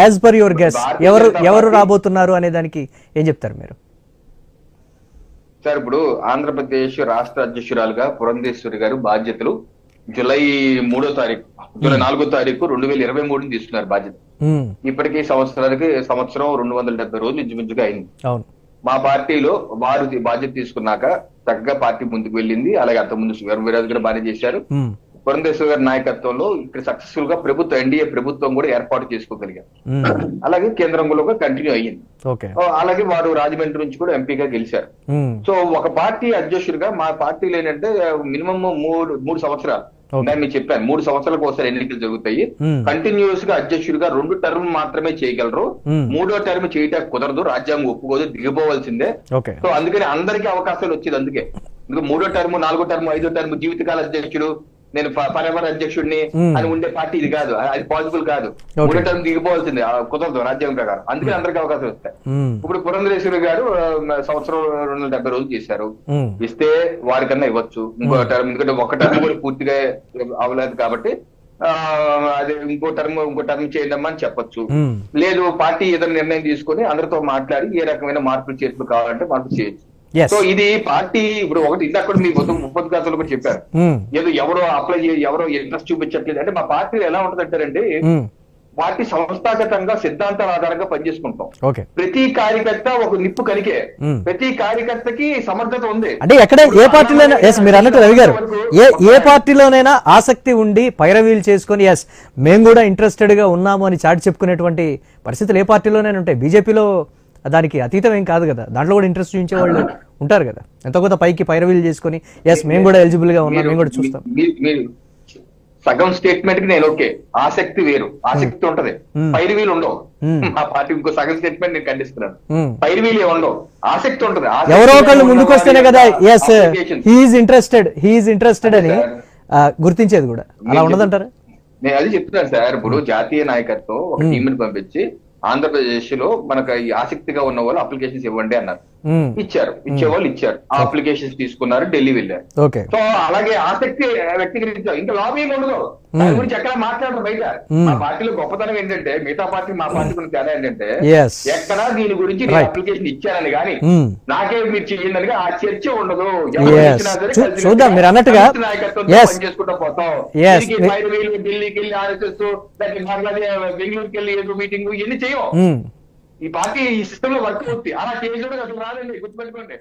As per your guess ఎవరు రాబోతున్నారు అనే దానికి ఏం చెప్తారు మీరు? సార్, ఇప్పుడు ఆంధ్రప్రదేశ్ రాష్ట్ర అధ్యక్షురాలుగా పురంధేశ్వరి గారు బాధ్యతలు జూలై 3వ తారీఖు, జూలై 4వ తారీఖు 2023 తీసుకున్నారు బాధ్యత. ఇప్పటికీ సంవత్సరం 270 రోజులు ఇంచుమించుగా అయింది. మా పార్టీలో వారు బాధ్యత తీసుకున్నాక చక్కగా పార్టీ ముందుకు వెళ్ళింది. అలాగే అంతకుముందు వీరాజు గారు బాగానే చేశారు. పురంధేశ్వరి గారి నాయకత్వంలో ఇక్కడ సక్సెస్ఫుల్ గా ఎన్డీఏ ప్రభుత్వం కూడా ఏర్పాటు చేసుకోగలిగారు. అలాగే కేంద్రంలో కంటిన్యూ అయ్యింది. అలాగే వారు రాజమండ్రి నుంచి కూడా ఎంపీగా గెలిచారు. సో ఒక పార్టీ అధ్యక్షుడిగా మా పార్టీలో ఏంటంటే మినిమం మూడు సంవత్సరాలు, నేను మీకు చెప్పాను 3 సంవత్సరాలకు ఒకసారి ఎన్నికలు జరుగుతాయి. కంటిన్యూస్ గా అధ్యక్షుడిగా 2 టర్మ్ మాత్రమే చేయగలరు. 3వ టర్మ్ చేయటానికి కుదరదు, రాజ్యాంగం ఒప్పుకోదు, దిగిపోవాల్సిందే. సో అందుకని అందరికీ అవకాశాలు వచ్చేది. అందుకే 3వ టర్మ్, 4వ టర్మ్, 5వ టర్మ్ జీవితకాల అధ్యక్షుడు, నేను ఫరెవర్ అధ్యక్షుడిని అని ఉండే పార్టీ ఇది కాదు, అది పాసిబుల్ కాదు. 3వ టర్మ్ దిగిపోవాల్సిందే, కుదరదు రాజ్యాంగం ప్రకారం. అందుకని అందరికీ అవకాశాలు వస్తాయి. ఇప్పుడు పురంధేశ్వరి గారు సంవత్సరం 270 రోజులు చేశారు. ఇస్తే వారికన్నా ఇవ్వచ్చు ఇంకో టర్మ్, ఎందుకంటే ఒక టర్మ్ కూడా పూర్తిగా అవ్వలేదు కాబట్టి అదే ఇంకో టర్మ్ చేద్దామా అని చెప్పొచ్చు. లేదు పార్టీ ఏదైనా నిర్ణయం తీసుకొని అందరితో మాట్లాడి ఏ రకమైన మార్పులు చేర్పులు కావాలంటే మార్పు చేయొచ్చు. సో ఇది పార్టీ ఇప్పుడు ఒకటి ఇందాక మీ ముప్పది గంటలు కూడా చెప్పారు, ఏదో ఎవరో అప్లై ఎవరో ఇంట్రెస్ట్ చూపించట్లేదు అంటే. మా పార్టీలో ఎలా ఉంటదంటారంటే పార్టీ సంస్థాగతంగా సిద్ధాంతాల ఆధారంగా పనిచేసుకుంటాం. ప్రతి కార్యకర్త ఒక నిప్పు కనికే, ప్రతి కార్యకర్తకి సమర్థత ఉంది. అంటే ఎక్కడ ఏ పార్టీలోనైనా మీరు అన్నట్టు రవి గారు ఏ పార్టీలోనైనా ఆసక్తి ఉండి పైరవీలు చేసుకుని ఎస్ మేము కూడా ఇంట్రెస్టెడ్ గా ఉన్నాము అని చాటి చెప్పుకునేటువంటి పరిస్థితులు ఏ పార్టీలోనైనా ఉంటాయి. బీజేపీలో దానికి అతీతం ఏం కాదు కదా, దాంట్లో కూడా ఇంట్రెస్ట్ చూపించే వాళ్ళు ఉంటారు కదా. ఎంతో కొంత పైకి పైరవీలు చేసుకుని ఎస్ మేము కూడా ఎలిజిబుల్ గా ఉన్నాం, మేము కూడా చూస్తాం. సగం స్టేట్మెంట్ కి నేను ఓకే, ఆసక్తి వేరు, ఆసక్తి ఉంటది, పైరవీలు ఉండవు. ఆ పార్టీ ఇంకో సగం స్టేట్మెంట్ నేను ఖండిస్తున్నాను. పైరవీలు ఉండవు, ఆసక్తి ఉంటది. ఎవరో ఒకళ్ళు ముందుకు వస్తేనే కదా ఎస్ హీఈస్ ఇంట్రెస్టెడ్ అని గుర్తించేది కూడా. అలా ఉండదంటారా? నేను అది చెప్తున్నాను సార్. ఇప్పుడు జాతీయ నాయకత్వం ఒక టీంని పంపించి ఆంధ్రప్రదేశ్ లో మనకు ఆసక్తిగా ఉన్న వాళ్ళు అప్లికేషన్స్ ఇవ్వండి అన్నారు. ఇచ్చేవాళ్ళు ఇచ్చారు, ఆ అప్లికేషన్స్ తీసుకున్నారు, ఢిల్లీ వెళ్ళారు. సో అలాగే ఆసక్తి వ్యక్తీకరించారు. ఇంకా లాబింగ్ ఉండదు, దాని గురించి ఎక్కడ మాట్లాడరు బయట. మా పార్టీలో గొప్పతనం ఏంటంటే మిగతా పార్టీ మా పార్టీ గురించి తేడా ఏంటంటే ఎక్కడ దీని గురించి అప్లికేషన్ ఇచ్చారని కానీ నాకే మీరు చెయ్యండి ఆ చర్చ ఉండదు. చూద్దాం మీరు అన్నట్టుగా పనిచేసుకుంటూ పోతాం. ఢిల్లీకి వెళ్ళి ఆర్ఎస్ఎస్ దాన్ని మాట్లాడి బెంగళూరుకి వెళ్ళి ఏదో మీటింగ్ ఇవన్నీ చేయం. ఈ పార్టీ ఈ సిస్టమ్ లో వర్క్ అవుతుంది. అలా చేయడం అసలు రాదండి, గుర్తుపెట్టుకోండి.